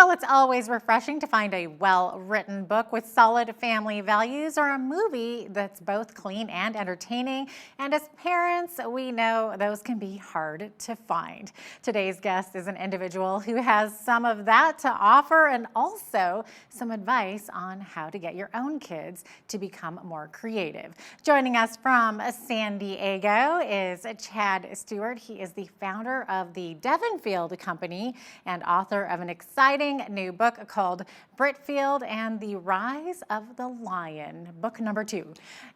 Well, it's always refreshing to find a well-written book with solid family values or a movie that's both clean and entertaining. And as parents, we know those can be hard to find. Today's guest is an individual who has some of that to offer and also some advice on how to get your own kids to become more creative. Joining us from San Diego is Chad Stewart. He is the founder of the Britfield Company and author of an exciting new book called Britfield and the Rise of the Lion, book number 2.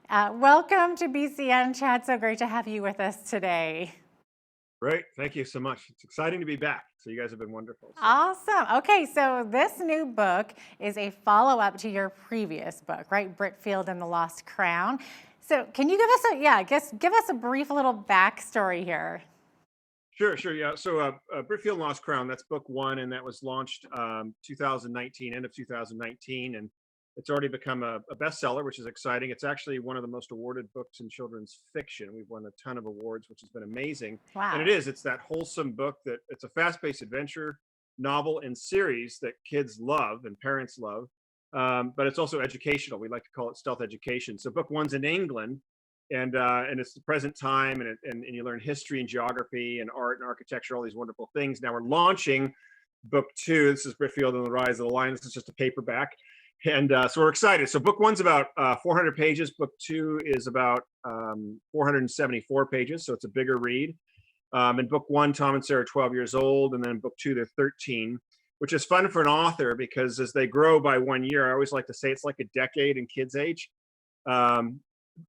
Welcome to BCN, Chad. So great to have you with us today. Great. Thank you so much. It's exciting to be back. So you guys have been wonderful. Awesome. Okay, so this new book is a follow-up to your previous book, right? Britfield and the Lost Crown. So can you give us give us a brief little backstory here? Sure. Yeah. So Britfield Lost Crown, that's book 1, and that was launched 2019, end of 2019. And it's already become a bestseller, which is exciting. It's actually one of the most awarded books in children's fiction. We've won a ton of awards, which has been amazing. And Wow. it's that wholesome book that it's a fast-paced adventure novel and series that kids love and parents love. But it's also educational. We like to call it stealth education. So book 1's in England, and it's the present time, and you learn history and geography and art and architecture, all these wonderful things. Now we're launching book 2. This is Britfield and the Rise of the Lion. This is just a paperback, and so we're excited. So book 1's about 400 pages. Book 2 is about 474 pages, so it's a bigger read. In book 1, Tom and Sarah are 12 years old, and then book 2, they're 13, which is fun for an author because as they grow by 1 year, I always like to say it's like a decade in kids' age. Um,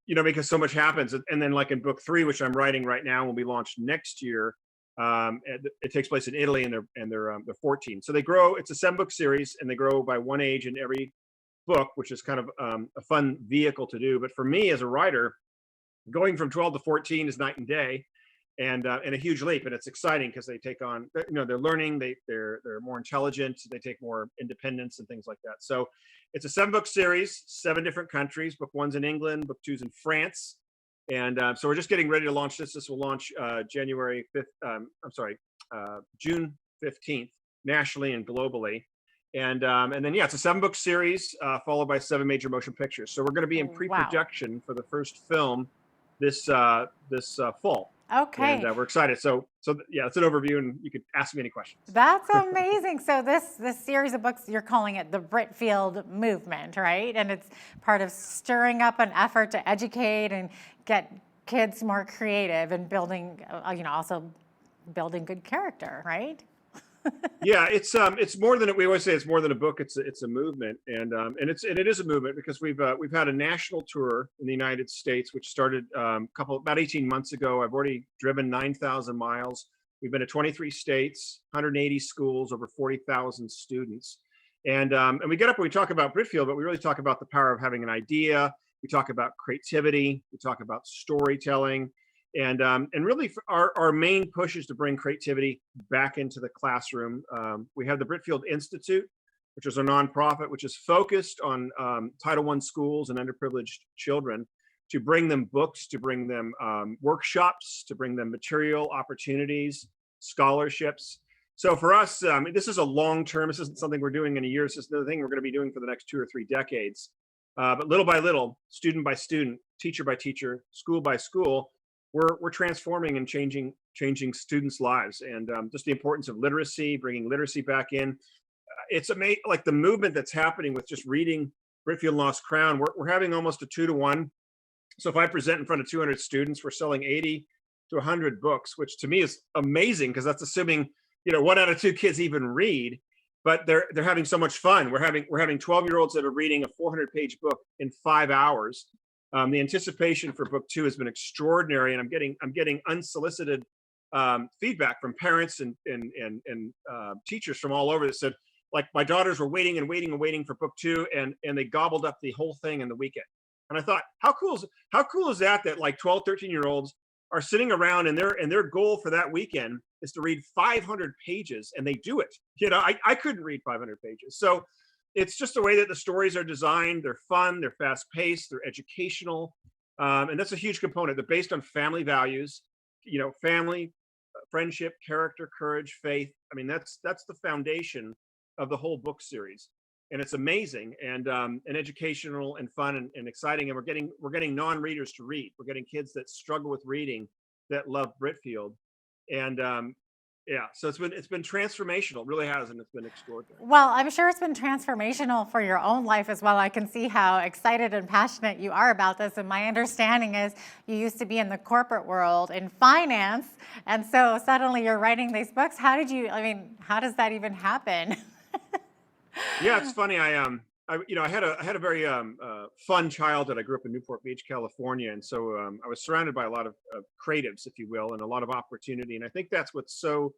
because so much happens. And then like in book 3, which I'm writing right now, will be launched next year. It takes place in Italy, and they're 14. So they grow. It's a 7-book series, and they grow by 1 age in every book, which is kind of a fun vehicle to do. But for me as a writer, going from 12 to 14 is night and day, and a huge leap. And it's exciting because they take on, they're learning, they're more intelligent, they take more independence and things like that. So it's a 7-book series, 7 different countries. Book 1's in England, book 2's in France, and so we're just getting ready to launch this. This will launch June 15th, nationally and globally. And then it's a 7-book series followed by 7 major motion pictures. So we're going to be in Wow. pre-production for the first film this fall. And Okay. we're excited. So yeah, it's an overview, and you could ask me any questions. That's amazing. So this series of books, you're calling it the Britfield Movement, right? And it's part of stirring up an effort to educate and get kids more creative and building, also building good character, right? Yeah, it's more than we always say. It's more than a book. It's a movement, and it is a movement because we've had a national tour in the United States, which started about 18 months ago. I've already driven 9,000 miles. We've been to 23 states, 180 schools, over 40,000 students, and we get up and we talk about Britfield, but we really talk about the power of having an idea. We talk about creativity. We talk about storytelling. And really, our main push is to bring creativity back into the classroom. We have the Britfield Institute, which is a nonprofit, which is focused on Title I schools and underprivileged children, to bring them books, to bring them workshops, to bring them material opportunities, scholarships. So for us, this is a long-term. This isn't something we're doing in a year. This is another thing we're going to be doing for the next 2 or 3 decades. But little by little, student by student, teacher by teacher, school by school, we're transforming and changing students' lives, and just the importance of literacy, bringing literacy back in. It's amazing, like the movement that's happening with just reading Britfield Lost Crown. We're having almost a 2-to-1. So if I present in front of 200 students, we're selling 80 to 100 books, which to me is amazing because that's assuming 1 out of 2 kids even read. But they're having so much fun. We're having 12-year-olds that are reading a 400-page book in 5 hours. The anticipation for book 2 has been extraordinary, and I'm getting unsolicited feedback from parents and teachers from all over that said, like, my daughters were waiting and waiting and waiting for book 2, and they gobbled up the whole thing in the weekend. And I thought, how cool is that like 12, 13-year-olds are sitting around, and their goal for that weekend is to read 500 pages, and they do it. I couldn't read 500 pages. So it's just the way that the stories are designed. They're fun, they're fast paced, they're educational. And that's a huge component. They're based on family values, family, friendship, character, courage, faith. I mean, that's the foundation of the whole book series, and it's amazing and educational and fun and exciting. And we're getting non-readers to read. We're getting kids that struggle with reading that love Britfield, and yeah, so it's been transformational. It really has, and it's been extraordinary. Well, I'm sure it's been transformational for your own life as well. I can see how excited and passionate you are about this. And my understanding is you used to be in the corporate world in finance. And so suddenly you're writing these books. How does that even happen? Yeah, it's funny. I had a very fun childhood. I grew up in Newport Beach, California, and so I was surrounded by a lot of creatives, if you will, and a lot of opportunity. And I think that's what's so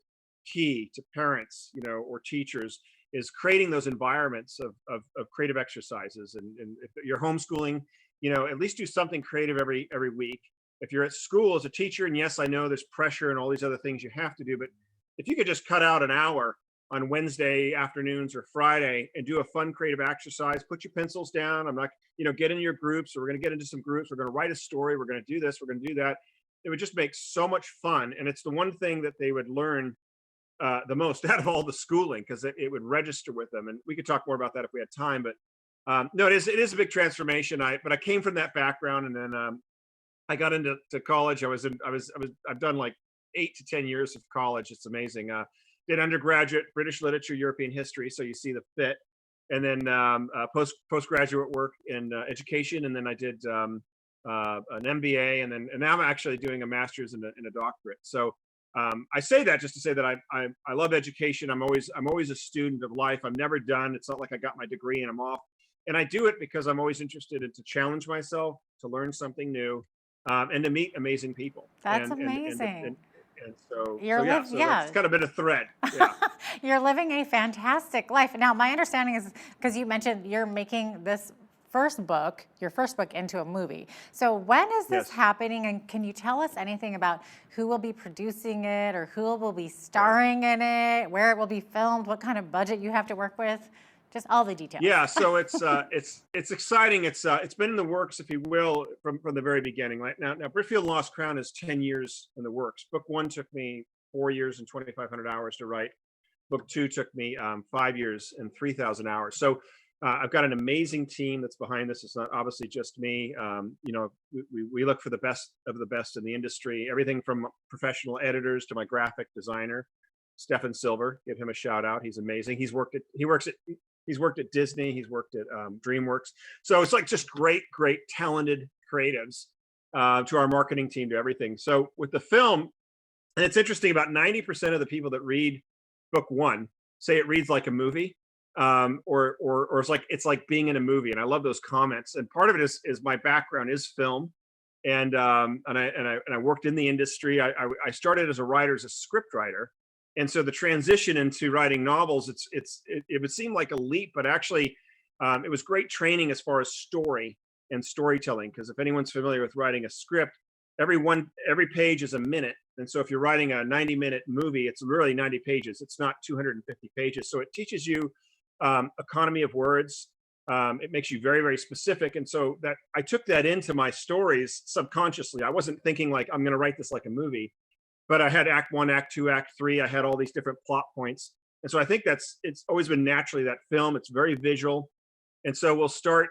key to parents, or teachers, is creating those environments of creative exercises. And if you're homeschooling, at least do something creative every week. If you're at school as a teacher, and yes, I know there's pressure and all these other things you have to do, but if you could just cut out an hour on Wednesday afternoons or Friday and do a fun creative exercise, put your pencils down. I'm not, get in your groups. We're going to get into some groups. We're going to write a story. We're going to do this. We're going to do that. It would just make so much fun. And it's the one thing that they would learn the most out of all the schooling, because it would register with them. And we could talk more about that if we had time. But no, it is a big transformation. But I came from that background, and then I got into college. I've done like 8 to 10 years of college. It's amazing. Did undergraduate British literature, European history, so you see the fit, and then postgraduate work in education, and then I did an MBA, and now I'm actually doing a master's and a doctorate. So I say that just to say that I love education. I'm always a student of life. I'm never done. It's not like I got my degree and I'm off. And I do it because I'm always interested in to challenge myself, to learn something new, and to meet amazing people. That's And amazing. so that's kind of been a thread. Yeah. You're living a fantastic life. Now, my understanding is, because you mentioned you're making this your first book into a movie. So when is this Yes. happening? And can you tell us anything about who will be producing it, or who will be Yeah. starring in it, where it will be filmed, what kind of budget you have to work with? Just all the details. Yeah, so it's exciting. It's been in the works, if you will, from the very beginning. Right now, Britfield Lost Crown is 10 years in the works. Book 1 took me 4 years and 2,500 hours to write. Book 2 took me 5 years and 3,000 hours. So I've got an amazing team that's behind this. It's not obviously just me. We look for the best of the best in the industry. Everything from professional editors to my graphic designer, Stefan Silver. Give him a shout out. He's amazing. He's worked at Disney. He's worked at DreamWorks. So it's like just great, talented creatives, to our marketing team, to everything. So with the film, and it's interesting, about 90% of the people that read book 1 say it reads like a movie, or it's like being in a movie. And I love those comments. And part of it is my background is film, and I worked in the industry. I started as a writer, as a script writer. And so the transition into writing novels, it would seem like a leap, but actually it was great training as far as story and storytelling. Because if anyone's familiar with writing a script, every page is a minute. And so if you're writing a 90-minute movie, it's really 90 pages. It's not 250 pages. So it teaches you economy of words. It makes you very, very specific. And so that I took that into my stories subconsciously. I wasn't thinking like, I'm going to write this like a movie. But I had Act 1, Act 2, Act 3. I had all these different plot points. And so I think it's always been naturally that film. It's very visual. And so we'll start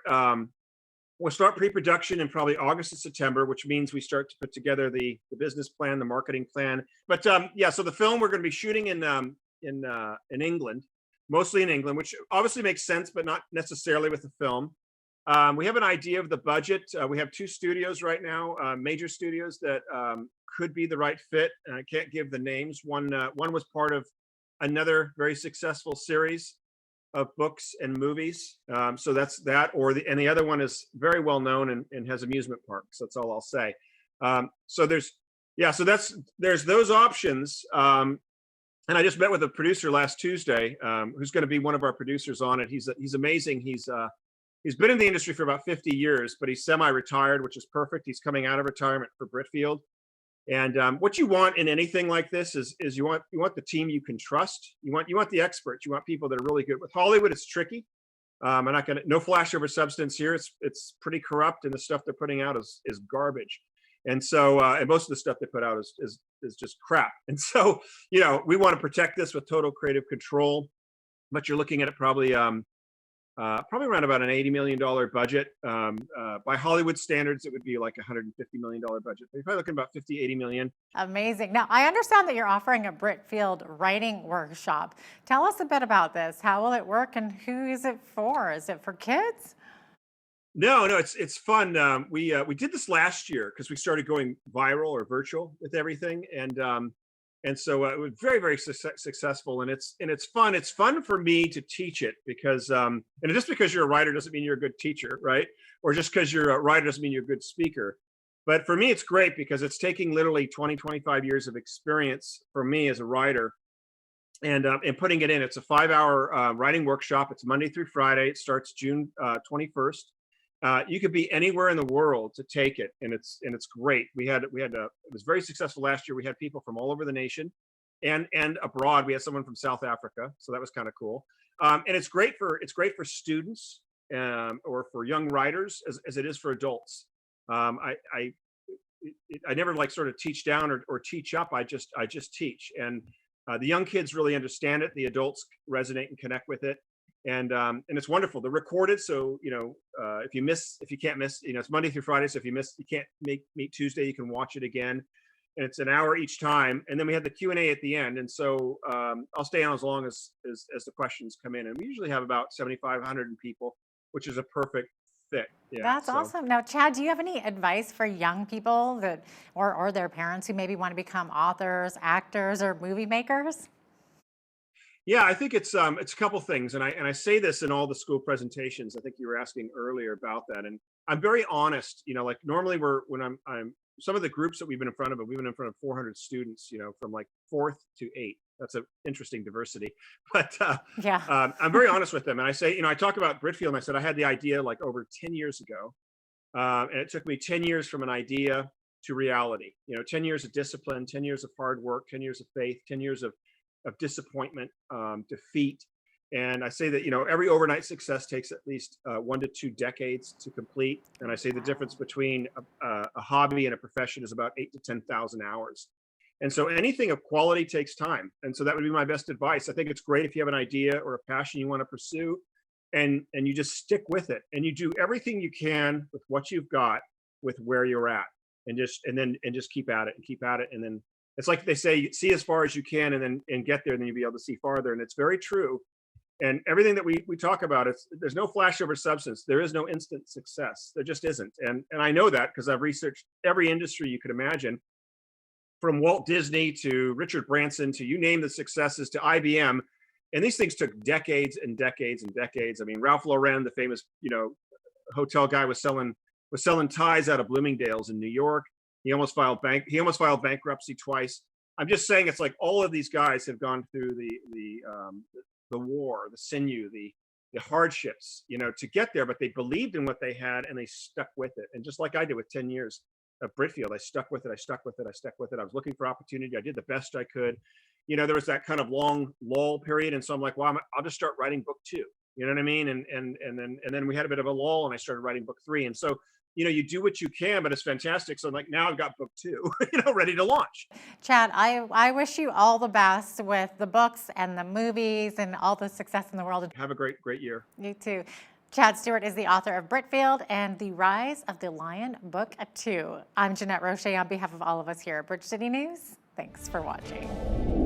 pre-production in probably August or September, which means we start to put together the business plan, the marketing plan. But yeah, so the film we're going to be shooting in England, mostly in England, which obviously makes sense, but not necessarily with the film. We have an idea of the budget. We have 2 studios right now, major studios that could be the right fit. And I can't give the names. One was part of another very successful series of books and movies. So that's that. And the other one is very well known and has amusement parks. That's all I'll say. So there's those options. And I just met with a producer last Tuesday, who's going to be one of our producers on it. He's amazing. He's been in the industry for about 50 years, but he's semi-retired, which is perfect. He's coming out of retirement for Britfield. And what you want in anything like this is you want the team you can trust. You want the experts. You want people that are really good. With Hollywood, it's tricky. I'm not gonna, no flashover substance here. It's pretty corrupt, and the stuff they're putting out is garbage. And so and most of the stuff they put out is just crap. And so we want to protect this with total creative control. but you're looking at it probably around about an $80 million budget. By Hollywood standards, it would be like a $150 million budget. But you're probably looking about 50, 80 million. Amazing. Now, I understand that you're offering a Britfield writing workshop. Tell us a bit about this. How will it work and who is it for? Is it for kids? No, it's fun. We did this last year because we started going viral or virtual with everything, and so it was very successful, and it's fun. It's fun for me to teach it because and just because you're a writer doesn't mean you're a good teacher, right? Or just because you're a writer doesn't mean you're a good speaker. But for me, it's great because it's taking literally 20, 25 years of experience for me as a writer and putting it in. It's a 5-hour writing workshop. It's Monday through Friday. It starts June 21st. You could be anywhere in the world to take it, and it's great. It was very successful last year. We had people from all over the nation, and abroad. We had someone from South Africa, so that was kind of cool. And it's great for students or for young writers as it is for adults. I never like sort of teach down or teach up. I just teach, and the young kids really understand it. The adults resonate and connect with it. And it's wonderful. They're recorded, so if you can't miss, it's Monday through Friday. So if you can't meet Tuesday, you can watch it again, and it's an hour each time. And then we have the Q&A at the end. And so I'll stay on as long as the questions come in. And we usually have about 7,500 people, which is a perfect fit. Yeah, That's awesome. Now, Chad, do you have any advice for young people that, or their parents who maybe want to become authors, actors, or movie makers? Yeah, I think it's a couple things, and I say this in all the school presentations. I think you were asking earlier about that, and I'm very honest. Like normally when I'm some of the groups that we've been in front of, we've been in front of 400 students. From like 4th to 8th. That's an interesting diversity, but Yeah. I'm very honest with them, and I say, I talk about Britfield, and I said I had the idea like over 10 years ago, and it took me 10 years from an idea to reality. 10 years of discipline, 10 years of hard work, 10 years of faith, 10 years of disappointment, defeat. And I say that, every overnight success takes at least 1 to 2 decades to complete. And I say the difference between a hobby and a profession is about 8 to 10,000 hours. And so anything of quality takes time. And so that would be my best advice. I think it's great if you have an idea or a passion you want to pursue, and you just stick with it, and you do everything you can with what you've got, with where you're at, and just keep at it and keep at it. And then it's like they say, see as far as you can, and get there, and then you'll be able to see farther. And it's very true. And everything that we talk about, there's no flashover substance. There is no instant success. There just isn't. And I know that because I've researched every industry you could imagine, from Walt Disney to Richard Branson to you name the successes to IBM. And these things took decades and decades and decades. I mean, Ralph Lauren, the famous hotel guy, was selling ties out of Bloomingdale's in New York. He almost filed bankruptcy twice. I'm just saying, it's like all of these guys have gone through the war, the sinew, the hardships, to get there, but they believed in what they had and they stuck with it. And just like I did with 10 years of Britfield, I stuck with it. I was looking for opportunity. I did the best I could. There was that kind of long lull period, and so I'm like, well, I'll just start writing book 2. You know what I mean? And then we had a bit of a lull, and I started writing book 3. And so you do what you can, but it's fantastic. So I'm like, now I've got book 2, ready to launch. Chad, I wish you all the best with the books and the movies and all the success in the world. Have a great year. You too. Chad Stewart is the author of Britfield and The Rise of the Lion, Book 2. I'm Jeanette Roche on behalf of all of us here at Bridge City News. Thanks for watching.